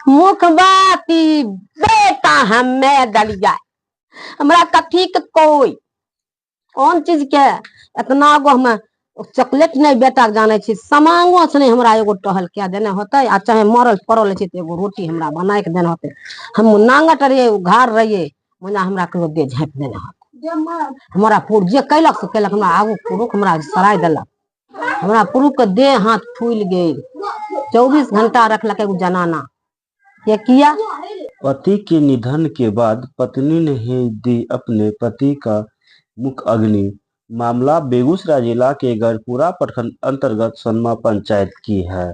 मुखबाती बेटा हमें दलिया हमरा कथी के कोई कौन चीज के इतना गो हम चॉकलेट नहीं बेटा जाने छी समांगो से नहीं हमरा एगो टहल के देने होते आ चाहे मरल पड़ल छै तो एगो रोटी हमरा बना के देने होते। हम नांगट रहिए घाड़ रहिए मुना हमरा कहियो दे झाँप देने होते। हमारा पुर जे कैलक से कैलक हमरा आगू पुरुष हमरा सराय देलक हमरा पुरुष के देह हाथ फूल गेल 24 घंटा रखलक एगो जनाना ये किया। पति के निधन के बाद पत्नी ने ही दी अपने पति का मुख अग्नि। मामला बेगूसराय जिला के गढ़पुरा प्रखंड अंतर्गत सोनमा पंचायत की है।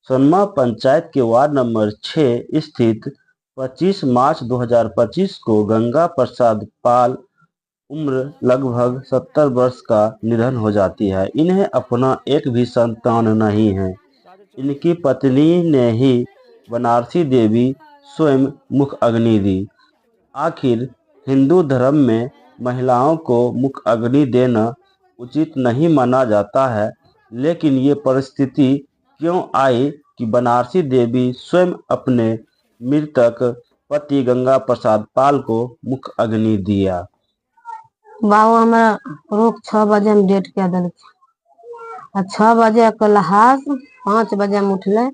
सोनमा पंचायत के वार्ड नंबर 6 स्थित 25 मार्च 2025 को गंगा प्रसाद पाल उम्र लगभग 70 वर्ष का निधन हो जाती है। इन्हें अपना एक भी संतान नहीं है। इनकी पत्नी ने ही बनारसी देवी स्वयं मुख अग्नि दी। आखिर हिंदू धर्म में महिलाओं को मुख अग्नि देना उचित नहीं माना जाता है, लेकिन ये परिस्थिति क्यों आई कि बनारसी देवी स्वयं अपने मृतक पति गंगा प्रसाद पाल को मुख अग्नि दिया। बाबू हमारा रुख 6 बजे में डेट के दिल 6 बजे के लहास 5 बजे में उठले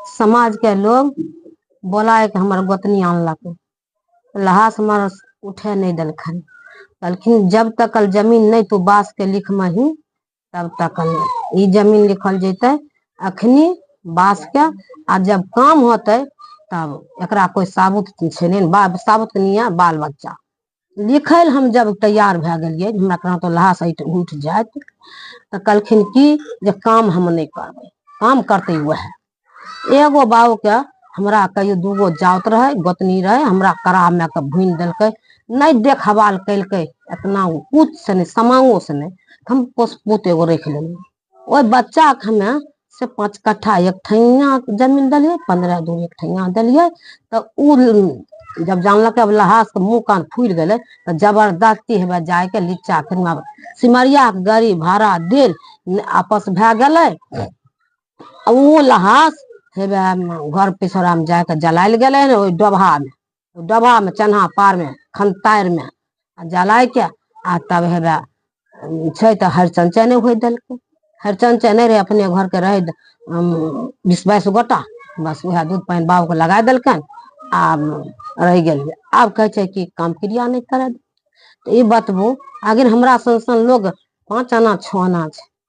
समाज के लोग बोला कि हमारे गोतनी आनलक लहास हमारा उठे नहीं दिलखन कहलखिन जब तक कल जमीन नहीं तो बास के लिख मही तब तक ई जमीन लिखल जैते अखनी बास के आ जब काम होते तब एकरा कोई साबुत छे नहीं साबुत नहीं बाल बच्चा लिखल। हम जब तैयार भे गलिए हमरा कहा तो लहास उठ जात तो कहलखिन की जे काम हम नहीं करबे काम करते वह एगो बाबू के हमरा कहियो दूगो जात रहे गोतनी रहे हमरा कड़ा में के भून दिलकै नहीं देखभाल कैलकै इतना कुछ से नहीं समांगो से नहीं हम पोसपूत एगो रख लेलिए ओई बच्चा के हमें से 5 कट्ठा एक ठैया जमीन दिलिए 15 दूर एक ठैया दिलिए तो उ जब जानलक अब लहास के मुंह कान फूल गए तो जबरदस्ती है जाए के लीचा फिर सिमरिया के गाड़ी भाड़ा दिल आपस भे गए वो लहास घर पिछड़ा में जाके जलायल गए डबा में चन्हा पार में खनतार में जलाय के आ तब हेबे छै तो हरचंचे नहीं हो दिलकै हरचंचे नहीं रहे अपने घर के रहे 20-22 गोटा बस वह दूध पानी बाबू के लगा दिलकन आ रह गए। अब कहे कि काम क्रिया नहीं करे तो ये बतबू अगर हमरा सन लोग 5 आना 6 आना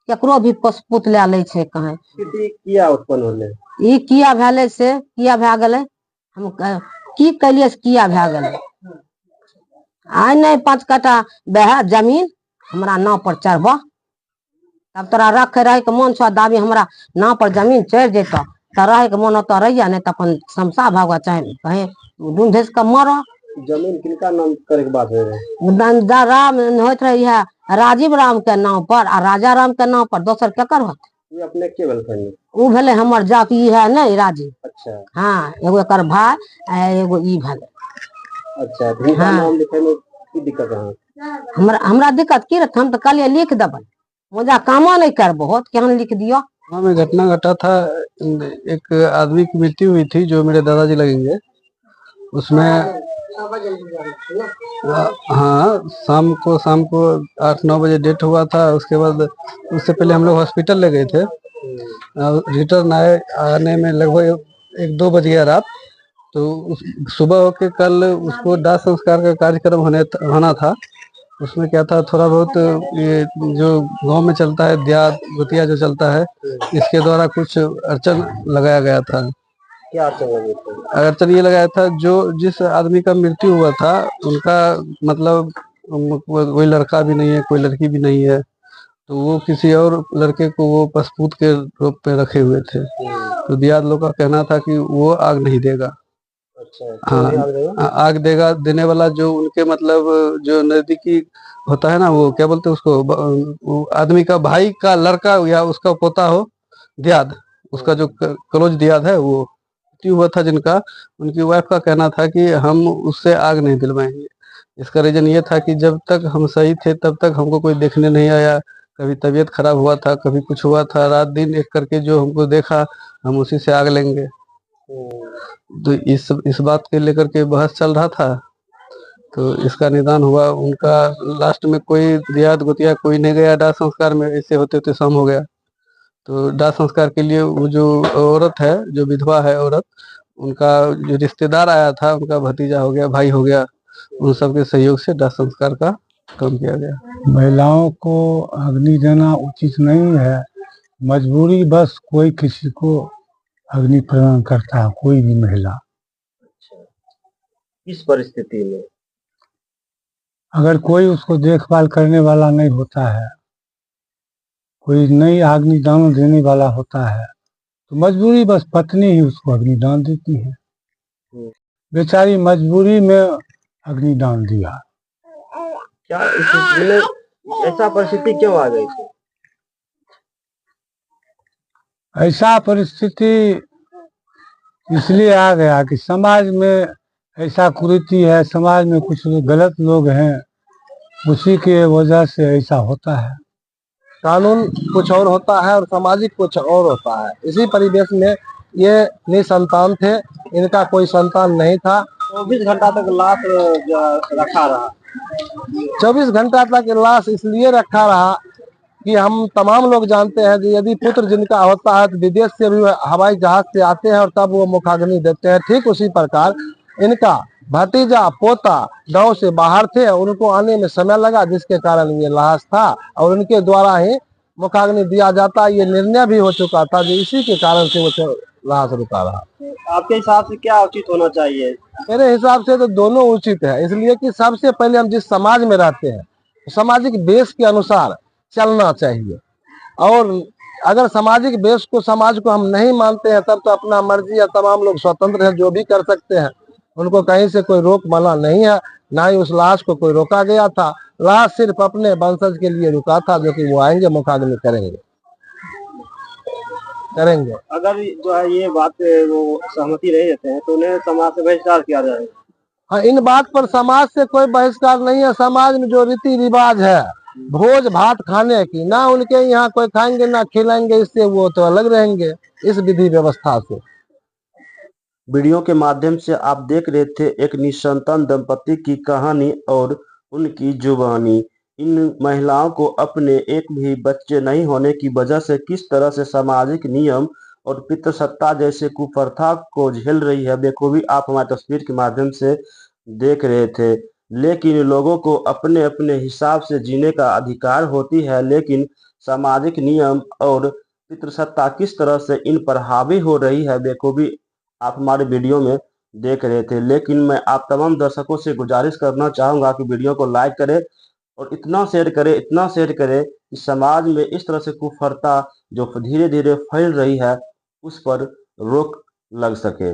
केकरो भी पशुपुत ले ले छै कहे किया उत्पन्न होले ई किया भेले से किया भे गए हम की कैलिए से किया भे गए आय नहीं 5 कट्ठा बह जमीन हमरा नाव पर चढ़बा तब तोरा रख रह के मन छो दाबी हमरा नाव पर जमीन चढ़ जेतो तो रह के मन तो रहिया नहीं तो अपन शमशा भागा चाहे कहे ढूंढ धस के मरो। जमीन किनका नाम करे के बात है राम होत रही है राजीव राम के नाम पर आ राजा राम के नाम पर दोसर केकर होत ये अपने के भेलखिन उ भेले हमर जात ई है नहीं राजीव। अच्छा हाँ एगो एकर भाई एगो ई भेले। अच्छा तो हाँ। नाम लिखे में की दिक्कत है हमरा दिक्कत की रहत हम तो कहलिए लिख देबै मुझा कामो नहीं करबो होत केहन लिख दियो। हाँ में घटना घटा था एक आदमी की मृत्यु हुई थी जो मेरे दादाजी लगेंगे उसमें हाँ शाम को 8-9 बजे डेट हुआ था। उसके बाद उससे पहले हम लोग हॉस्पिटल ले गए थे रिटर्न आने में लगभग 1-2 बज गया रात। तो सुबह होके कल उसको दाह संस्कार का कार्यक्रम होना था। उसमें क्या था थोड़ा बहुत ये जो गांव में चलता है दियात गुतिया जो चलता है इसके द्वारा कुछ अड़चन लगाया गया था। क्या अड़चन लगी थी? अड़चन ये लगाया था जो जिस आदमी का मृत्यु हुआ था उनका मतलब कोई लड़का भी नहीं है कोई लड़की भी नहीं है तो वो किसी और लड़के को वो पशुपूत के रूप में रखे हुए थे। तो दियाद लोग का कहना था कि वो आग नहीं देगा। अच्छा हाँ आग देगा देने वाला जो उनके मतलब जो नजदीकी होता है ना वो क्या बोलते हैं उसको आदमी का भाई का लड़का या उसका पोता हो दियाद उसका जो क्लोज दियाद है वो हुआ था जिनका उनकी वाइफ का कहना था कि हम उससे आग नहीं दिलवाएंगे। इसका रीजन ये था कि जब तक हम सही थे तब तक हमको कोई देखने नहीं आया। कभी तबीयत खराब हुआ था कभी कुछ हुआ था रात दिन एक करके जो हमको देखा हम उसी से आग लेंगे। तो इस बात के लेकर के बहस चल रहा था। तो इसका निदान हुआ। उनका लास्ट में कोई दियाद गोतिया कोई नहीं गया दाह संस्कार में, ऐसे होते होते शाम हो गया। तो दाह संस्कार के लिए वो जो औरत है, जो विधवा है औरत, उनका जो रिश्तेदार आया था, उनका भतीजा हो गया, भाई हो गया, उन सबके सहयोग से दाह संस्कार का काम किया गया। महिलाओं को अग्नि देना उचित नहीं है। मजबूरी बस कोई किसी को अग्नि प्रदान करता है, कोई भी महिला। इस परिस्थिति में अगर कोई उसको देखभाल करने वाला नहीं होता है, कोई नई अग्निदान देने वाला होता है, तो मजबूरी बस पत्नी ही उसको अग्निदान देती है। बेचारी मजबूरी में अग्निदान दिया। क्या इसमें ऐसा परिस्थिति क्यों आ गई थी? ऐसा परिस्थिति इसलिए आ गया कि समाज में ऐसा कुरीति है, समाज में कुछ गलत लोग हैं, उसी के वजह से ऐसा होता है। कानून कुछ और होता है और सामाजिक कुछ और होता है। इसी परिवेश में ये निसंतान थे, इनका कोई संतान नहीं था। 24 घंटा तक लाश रखा रहा। 24 घंटा तक लाश इसलिए रखा रहा कि हम तमाम लोग जानते हैं कि यदि पुत्र जिनका होता है तो विदेश से भी हवाई जहाज से आते हैं और तब वो मुखाग्नि देते हैं। ठीक उसी प्रकार इनका भतीजा पोता गांव से बाहर थे, उनको आने में समय लगा, जिसके कारण ये लाश था और उनके द्वारा ही मुखाग्नि दिया जाता। ये निर्णय भी हो चुका था, जो इसी के कारण से वो लाश रुका रहा। आपके हिसाब से क्या उचित होना चाहिए? मेरे हिसाब से तो दोनों उचित है, इसलिए कि सबसे पहले हम जिस समाज में रहते हैं सामाजिक बेस के अनुसार चलना चाहिए। और अगर सामाजिक बेस को, समाज को हम नहीं मानते हैं, तब तो अपना मर्जी है, तमाम लोग स्वतंत्र हैं, जो भी कर सकते हैं, उनको कहीं से कोई रोक मना नहीं है। ना ही उस लाश को कोई रोका गया था। लाश सिर्फ अपने वंशज के लिए रुका था, जो कि वो आएंगे मुखाग्नि करेंगे। अगर जो है ये बात वो सहमति नहीं देते हैं तो उन्हें समाज से बहिष्कार किया जाएगा। हाँ, इन बात पर समाज से कोई बहिष्कार नहीं है। समाज में जो रीति रिवाज है भोज भात खाने की, ना उनके यहाँ कोई खाएंगे ना खिलाएंगे, इससे वो तो अलग रहेंगे इस विधि व्यवस्था से। वीडियो के माध्यम से आप देख रहे थे एक निसंतान दंपति की कहानी और उनकी जुबानी। इन महिलाओं को अपने एक भी बच्चे नहीं होने की वजह से किस तरह से सामाजिक नियम और पितृसत्ता जैसे कुप्रथा को झेल रही है, बेखूबी आप हमारी तस्वीर के माध्यम से देख रहे थे। लेकिन लोगों को अपने अपने हिसाब से जीने का अधिकार होती है, लेकिन सामाजिक नियम और पितृसत्ता किस तरह से इन पर हावी हो रही है, बेखूबी आप हमारे वीडियो में देख रहे थे। लेकिन मैं आप तमाम दर्शकों से गुजारिश करना चाहूँगा कि वीडियो को लाइक करें और इतना शेयर करें कि समाज में इस तरह से कुप्रथा जो धीरे धीरे फैल रही है उस पर रोक लग सके।